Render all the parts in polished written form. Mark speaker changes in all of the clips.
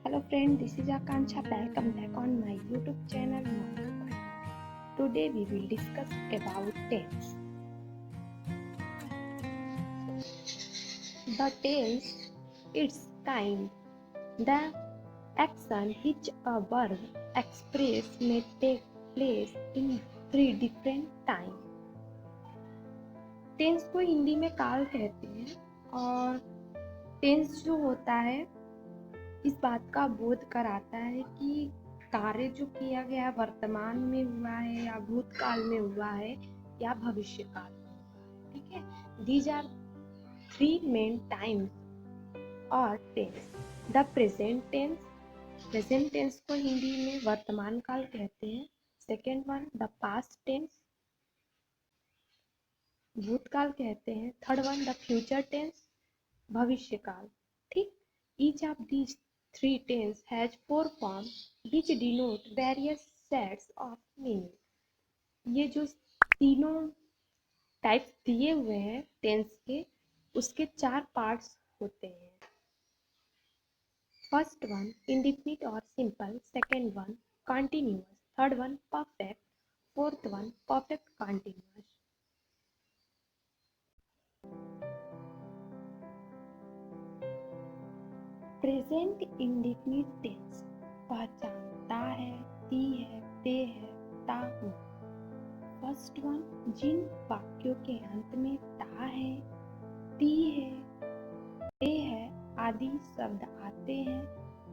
Speaker 1: Hello friend, this is Akansha. Welcome back on my YouTube channel. Today we will discuss about tense. The tense, its kind. The action which a verb express may take place in three different times. Tense को हिंदी में काल कहते हैं और tense जो होता है इस बात का बोध कराता है कि कार्य जो किया गया वर्तमान में हुआ है या भूतकाल में हुआ है या भविष्य काल में हुआ है। ठीक है, these are three main times और टेंस। द प्रेजेंट टेंस को हिंदी में वर्तमान काल कहते हैं। Second one the past tense, भूतकाल कहते हैं। Third one the future tense, भविष्य काल। ठीक, each of these three tense has four forms which denote various sets of meaning। ये जो तीनों टाइप्स दिए हुए हैं टेंस के, उसके चार पार्ट्स होते हैं। फर्स्ट वन इंडिफिनिट और simple, second one continuous, third one perfect, fourth one perfect continuous. Present indefinite tense पहचानता है, ती है, ते है, ता हूँ। फर्स्ट वन जिन वाक्यों के अंत में ता है, ती है, ते है आदि शब्द आते हैं,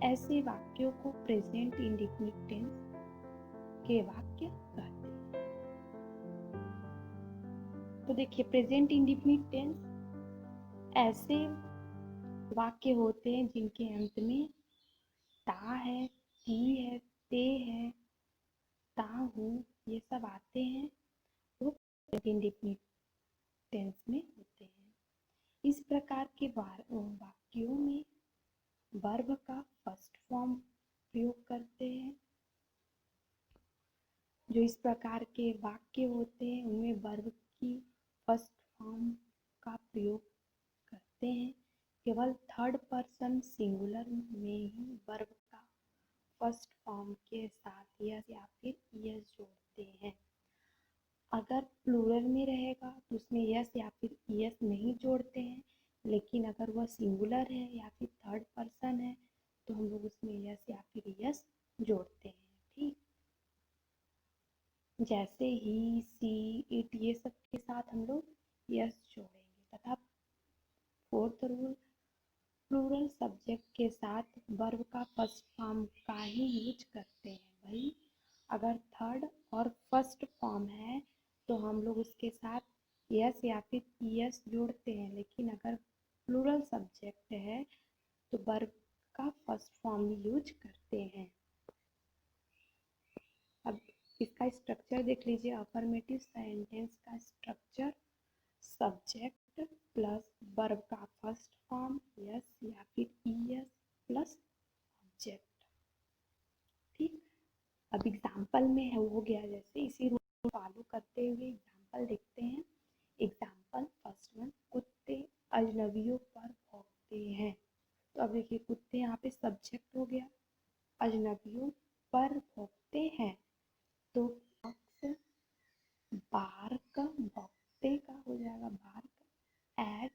Speaker 1: ऐसे वाक्यों को प्रेजेंट इंडिफिनिट टेंस के वाक्य कहते हैं। तो देखिए, प्रेजेंट इंडिफिनिट टेंस ऐसे वाक्य होते हैं जिनके अंत में ता है, ती है, ते है, ता हूँ, ये सब आते हैं, वो इंडिफिनिट टेंस में होते हैं। इस प्रकार के वाक्यों में वर्ब का फर्स्ट फॉर्म प्रयोग करते हैं। जो इस प्रकार के वाक्य होते हैं उनमें वर्ब की फर्स्ट फॉर्म का प्रयोग करते हैं। केवल थर्ड पर्सन सिंगुलर में ही वर्ब का फर्स्ट फॉर्म के साथ यस या फिर ईएस जोड़ते हैं। अगर प्लूरल में रहेगा तो उसमें यस या फिर ईएस नहीं जोड़ते हैं, लेकिन अगर वह सिंगुलर है या फिर थर्ड पर्सन है तो हम लोग उसमें यस या फिर ईएस जोड़ते हैं। ठीक, जैसे ही, सी, इट, ये सब के साथ हम लोग यस जोड़ेंगे। तथा फोर्थ रूल, प्लूरल सब्जेक्ट के साथ वर्ब का फर्स्ट फॉर्म का ही यूज करते हैं। भाई अगर थर्ड और फर्स्ट फॉर्म है तो हम लोग उसके साथ यस या फिर ईएस जोड़ते हैं, लेकिन अगर प्लूरल सब्जेक्ट है तो वर्ब का फर्स्ट फॉर्म यूज करते हैं। अब इसका स्ट्रक्चर देख लीजिए। अफर्मेटिव सेंटेंस का स्ट्रक्चर सब्जेक्ट प्लस वर्ब का फर्स्ट फॉर्म यस या फिर ईएस प्लस ऑब्जेक्ट। ठीक, अब एग्जाम्पल में है हो गया, जैसे इसी रूल को फॉलो करते हुए एग्जाम्पल देखते हैं। एग्जाम्पल फर्स्ट वन, कुत्ते अजनबियों पर भौंकते हैं। तो अब देखिए, कुत्ते यहाँ पे सब्जेक्ट हो गया, अजनबियों पर भौंकते हैं तो बार्क, भौंकते का हो जाएगा बार्क, एट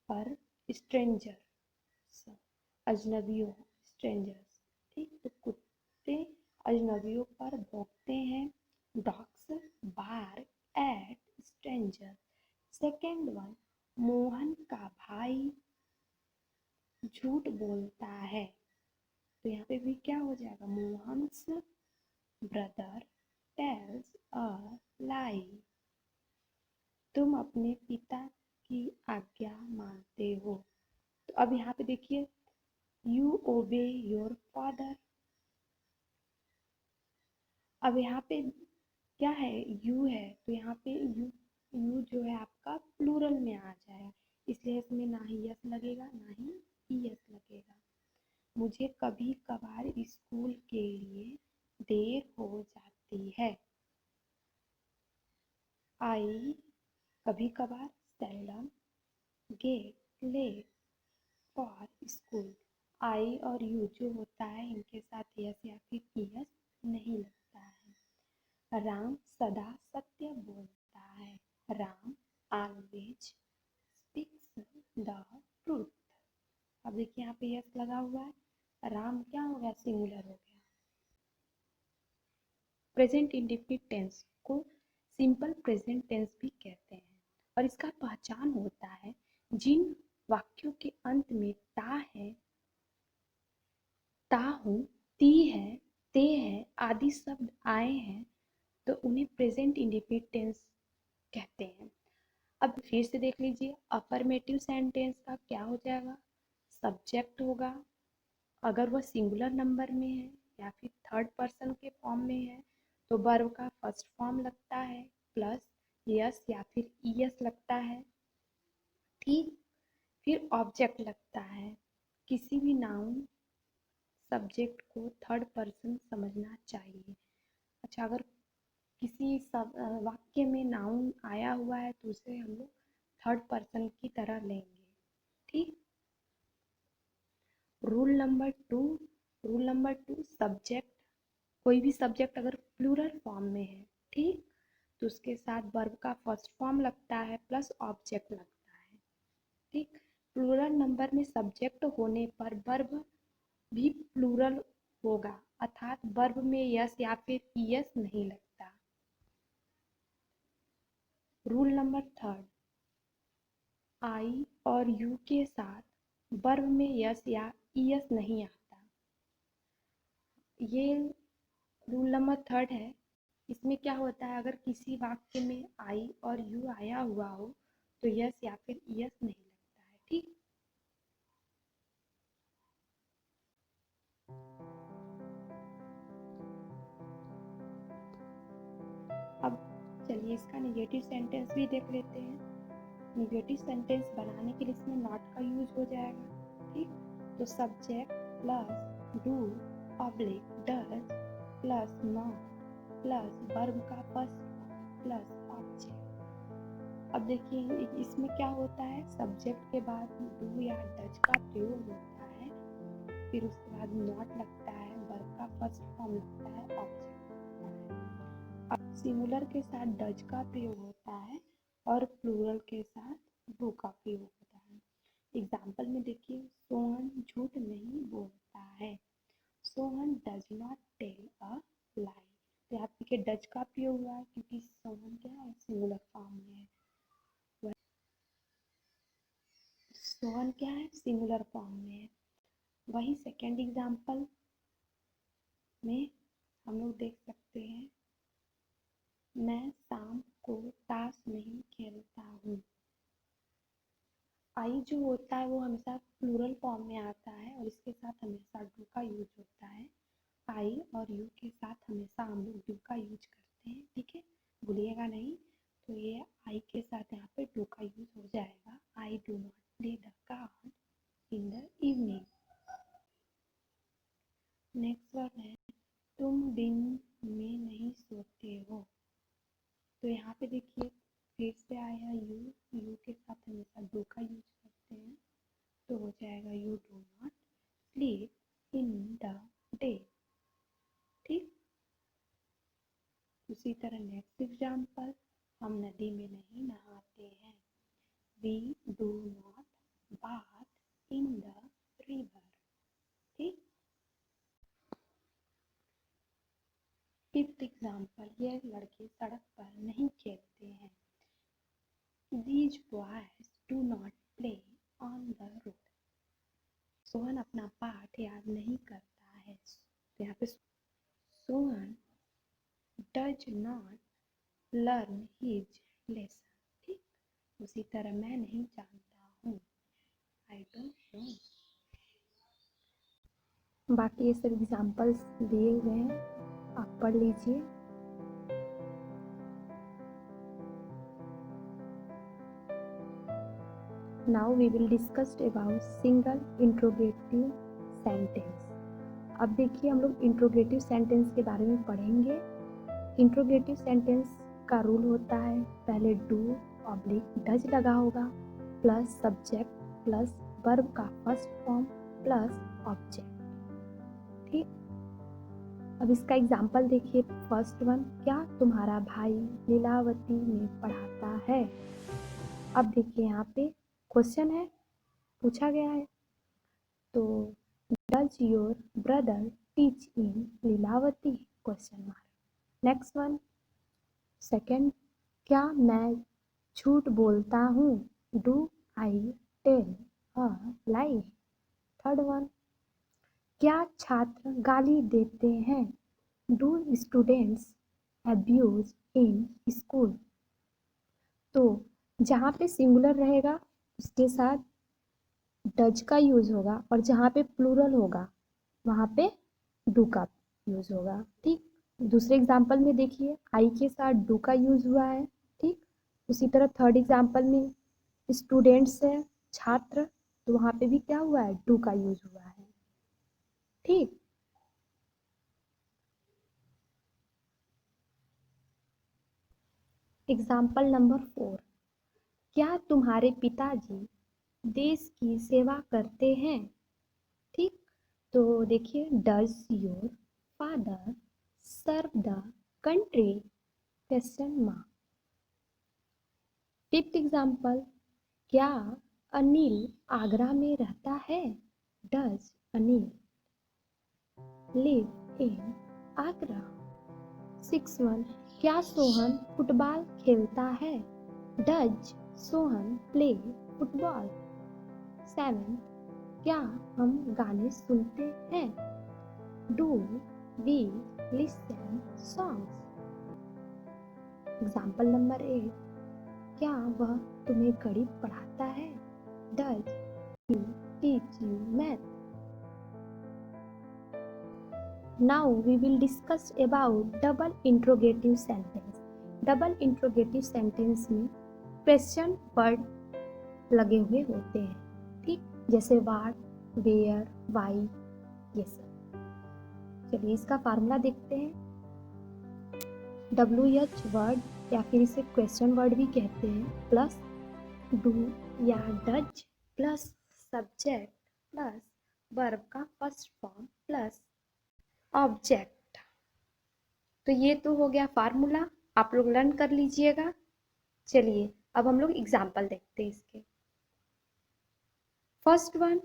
Speaker 1: पर स्ट्रेंजर, अजनबियों, स्ट्रेंजर्स। ठीक, तो कुत्ते अजनबियों पर भौंकते हैं, dogs bark at stranger. Second one, Mohan का भाई झूठ बोलता है। तो यहाँ पे भी क्या हो जाएगा, मोहन्स ब्रदर टेल्स अ लाई। तुम अपने पिता की आज्ञा मानते हो। तो अब यहाँ पे देखिए, यू ओबे योर फादर। अब यहाँ पे क्या है, यू है, तो यहाँ पे यू जो है आपका प्लूरल में आ जाएगा, इसलिए इसमें ना ही यस लगेगा ना ही ईएस लगेगा। मुझे कभी कभार स्कूल के लिए देर हो जाती है। आई कभी कभार, seldom, get late for school. I और यू जो होता है इनके साथ यस या फिर यस नहीं लगता है। राम सदा सत्य बोलता है। Ram always speaks the truth. अब देखिए यहाँ पे यस लगा हुआ है, राम क्या हो गया, सिंगुलर हो गया। प्रेजेंट इंडेफिनिट टेंस को सिंपल प्रेजेंट टेंस भी कहते हैं और इसका पहचान होता है जिन वाक्यों के अंत में ता है, ता हूँ, ती है, ते है आदि शब्द आए हैं तो उन्हें प्रेजेंट इंडेफिनिट टेंस कहते हैं। अब फिर से देख लीजिए, अफर्मेटिव सेंटेंस का क्या हो जाएगा, सब्जेक्ट होगा अगर वह सिंगुलर नंबर में है या फिर थर्ड पर्सन के फॉर्म में है तो वर्ब का फर्स्ट फॉर्म लगता है प्लस यस या फिर ईएस लगता है। ठीक, फिर ऑब्जेक्ट लगता है। किसी भी नाउन सब्जेक्ट को थर्ड पर्सन समझना चाहिए। अच्छा, अगर किसी वाक्य में नाउन आया हुआ है तो उसे हम लोग थर्ड पर्सन की तरह लेंगे। ठीक, रूल नंबर टू, सब्जेक्ट, कोई भी सब्जेक्ट अगर प्लूरल फॉर्म में है, ठीक, तो उसके साथ वर्ब का फर्स्ट फॉर्म लगता है प्लस ऑब्जेक्ट लगता है। ठीक, प्लूरल नंबर में सब्जेक्ट होने पर वर्ब भी प्लूरल होगा अर्थात वर्ब में यस या फिर ईएस नहीं लगता। रूल नंबर थर्ड, आई और यू के साथ वर्ब में यस या ईएस नहीं आता। ये रूल नंबर थर्ड है। इसमें क्या होता है, अगर किसी वाक्य में आई और यू आया हुआ हो तो यस या फिर यस नहीं लगता है। ठीक, अब चलिए इसका नेगेटिव सेंटेंस भी देख लेते हैं। नेगेटिव सेंटेंस बनाने के लिए इसमें नॉट का यूज हो जाएगा। ठीक, तो subject plus do oblique does plus not plus verb का फर्स्ट प्लस ऑब्जेक्ट। अब देखिए इसमें क्या होता है, सब्जेक्ट के बाद डू या डज का प्रयोग होता है, फिर उसके बाद नॉट लगता है, वर्ब का फर्स्ट फॉर्म लगता है, ऑब्जेक्ट लगता है। अब सिंगुलर के साथ डज का प्रयोग होता है और प्लूरल के साथ डू का प्रयोग होता है। एग्जाम्पल में देखिए, सोहन झूठ नहीं बोलता है। Sohan does not tell a lie. तो यहाँ पे डज का प्रयोग हुआ है क्योंकि सोहन क्या है, सिंगुलर फॉर्म में है। सोहन क्या है, सिंगुलर फॉर्म में है। वही सेकेंड एग्जाम्पल में हम लोग देख सकते हैं, मैं शाम को ताश नहीं खेलता हूँ। आई जो होता है वो हमेशा प्लूरल फॉर्म में आता है और इसके साथ हमेशा डू का यूज होता है। आई और यू के साथ हमेशा हम लोग डू का यूज करते हैं। ठीक है, भूलिएगा नहीं। तो ये आई के साथ यहाँ पे डू का यूज हो जाएगा। I do not play the card in the evening. Next one है, तुम दिन में नहीं सोते हो। तो यहाँ पे देखिए फिर से आया यू, यू के साथ हमेशा डू का यूज करते हैं तो हो जाएगा you do not sleep in the day. ठीक, उसी तरह नेक्स्ट एग्जाम्पल, हम नदी में नहीं नहाते हैं। We do not bath in the river. ठीक, फिफ्थ एग्जाम्पल, ये लड़के सड़क पर नहीं खेलते हैं। These boys do not play on the road. Sohan अपना पाठ याद नहीं करता है। तो यहाँ पे Sohan does not learn his lesson. ठीक, उसी तरह मैं नहीं जानता हूँ, आई डोंट नो। बाकी ये सब एग्जाम्पल्स दिए हुए हैं, आप पढ़ लीजिए। Now we will discuss about single interrogative sentence. अब देखिए हम लोग इंट्रोगेटिव सेंटेंस के बारे में पढ़ेंगे। इंट्रोगेटिव सेंटेंस का रूल होता है, पहले डू ऑब्लिक डज लगा होगा प्लस सब्जेक्ट प्लस वर्ब का फर्स्ट फॉर्म प्लस ऑब्जेक्ट। ठीक, अब इसका एग्जाम्पल देखिए। फर्स्ट वन, क्या तुम्हारा भाई लीलावती में पढ़ाता है? अब देखिए यहाँ पे क्वेश्चन है, पूछा गया है, तो does your brother teach in Lilavati, question mark. Next one, second, क्या मैं झूठ बोलता हूँ? Do I tell a lie. Third one, क्या छात्र गाली देते हैं? Do students abuse in school. तो जहाँ पे सिंगुलर रहेगा उसके साथ डज का यूज होगा, और जहाँ पे प्लूरल होगा वहाँ पे डू का यूज होगा। ठीक, दूसरे एग्जाम्पल में देखिए आई के साथ डू का यूज हुआ है। ठीक, उसी तरह थर्ड एग्जाम्पल में स्टूडेंट्स है, छात्र, तो वहाँ पे भी क्या हुआ है? डू का यूज हुआ है। ठीक, एग्जाम्पल नंबर 4, क्या तुम्हारे पिताजी देश की सेवा करते हैं? ठीक, तो देखिए does your father serve the country, question mark. Fifth example, क्या अनिल आगरा में रहता है? Does Anil live in Agra. Six one, क्या सोहन फुटबॉल खेलता है? Does Sohan play football. Seven, क्या हम गाने सुनते हैं? Do we listen songs. Example number 8, क्या वह तुम्हें गणित पढ़ाता है? Does he teach you math. Now we will discuss about double interrogative sentence. Double interrogative sentence में क्वेश्चन वर्ड लगे हुए होते हैं। ठीक, जैसे व्हाट, वेयर, व्हाई, ये सब। चलिए इसका फार्मूला देखते हैं। WH वर्ड या फिर इसे क्वेश्चन वर्ड भी कहते हैं, प्लस डू या does plus subject plus verb का फर्स्ट फॉर्म प्लस ऑब्जेक्ट। तो ये तो हो गया फार्मूला, आप लोग लर्न कर लीजिएगा। चलिए अब हम लोग एग्जाम्पल देखते हैं इसके। फर्स्ट वन,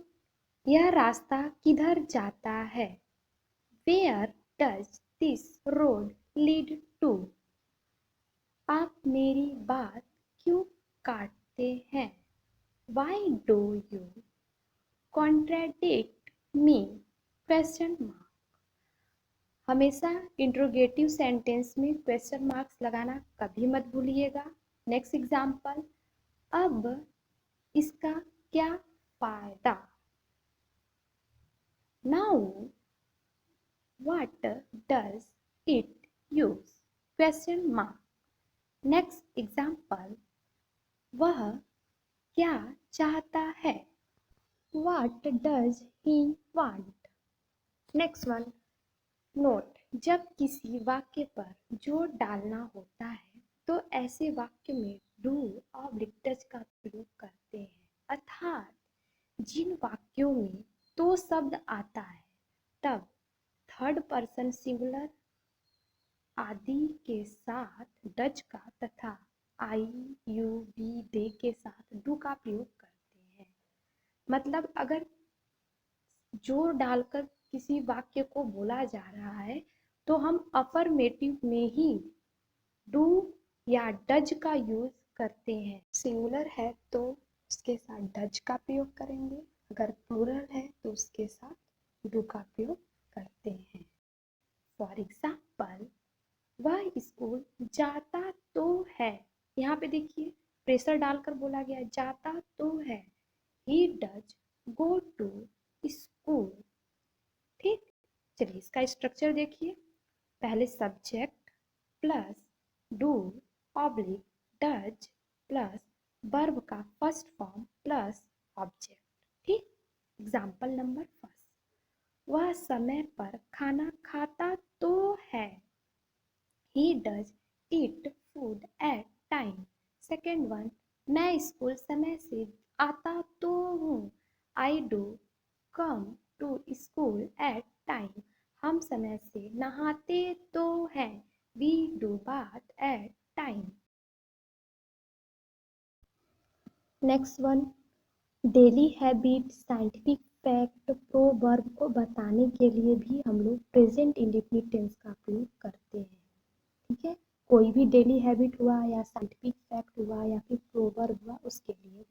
Speaker 1: यह रास्ता किधर जाता है? Where does this road lead to. आप मेरी बात क्यों काटते हैं? Why do you contradict me, question mark. हमेशा इंट्रोगेटिव सेंटेंस में क्वेश्चन मार्क्स लगाना कभी मत भूलिएगा। नेक्स्ट एग्जाम्पल, अब इसका क्या फायदा? Now what does it use, question mark. Next example, वह क्या चाहता है? What does he want. Next one, note, जब किसी वाक्य पर जोर डालना होता है तो ऐसे वाक्य में डू और डज का प्रयोग करते हैं, अर्थात जिन वाक्यों में तो शब्द आता है तब थर्ड पर्सन सिंगुलर आदि के साथ डज का तथा आई यू बी दे के साथ डू का प्रयोग करते हैं। मतलब अगर जोर डालकर किसी वाक्य को बोला जा रहा है तो हम अफर्मेटिव में ही डू या डज का यूज करते हैं। सिंगुलर है तो उसके साथ डज का प्रयोग करेंगे, अगर प्लूरल है तो उसके साथ डू का प्रयोग करते हैं। फॉर एग्जाम्पल, वह स्कूल जाता तो है, यहाँ पे देखिए प्रेशर डालकर बोला गया जाता तो है। He does go to school. ठीक, चलिए इसका स्ट्रक्चर देखिए। पहले subject plus do oblique does plus verb का फर्स्ट फॉर्म प्लस ऑब्जेक्ट। ठीक, एग्जाम्पल नंबर फर्स्ट, वह समय पर खाना खाता तो है। He does eat food at time. Second one, मैं स्कूल समय से आता तो हूँ। I do come to school at time, हम समय से नहाते तो हैं, we do bath at time. Next one, daily habit, scientific fact, proverb को बताने के लिए भी हम लोग प्रेजेंट इंडेफिनिट टेंस का प्रयोग करते हैं। ठीक है, कोई भी डेली हैबिट हुआ या साइंटिफिक फैक्ट हुआ या फिर प्रोवर्ब हुआ उसके लिए।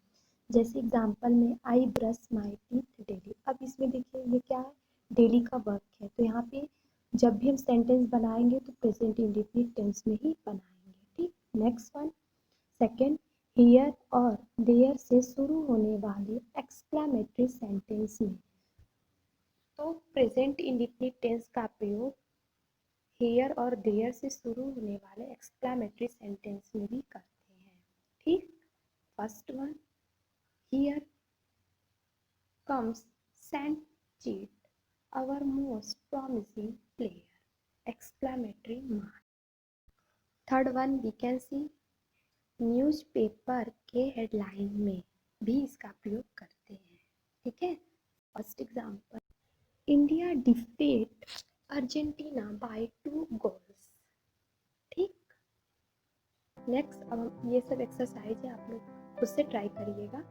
Speaker 1: जैसे एग्जांपल में I brush my teeth daily. अब इसमें देखिए ये क्या है, डेली का वर्क है, तो यहाँ पे जब भी हम सेंटेंस बनाएंगे तो प्रेजेंट इंडेफिनिट टेंस में ही बनाएंगे। ठीक, नेक्स्ट वन, सेकेंड, हियर और देयर से शुरू होने वाले एक्सक्लामेटरी सेंटेंस में तो प्रेजेंट इंडेफिनिट टेंस का प्रयोग हियर और देयर से शुरू होने वाले एक्सक्लामेटरी सेंटेंस में भी करते हैं। ठीक, first one, here comes Sanchit, our most promising player! Exclamatory mark. Third one, we can see newspaper के हेडलाइन में भी इसका प्रयोग करते हैं। ठीक है, first example, India defeat Argentina by 2 goals. ठीक, नेक्स्ट अब ये सब एक्सरसाइज है, आप लोग खुद से ट्राई करिएगा।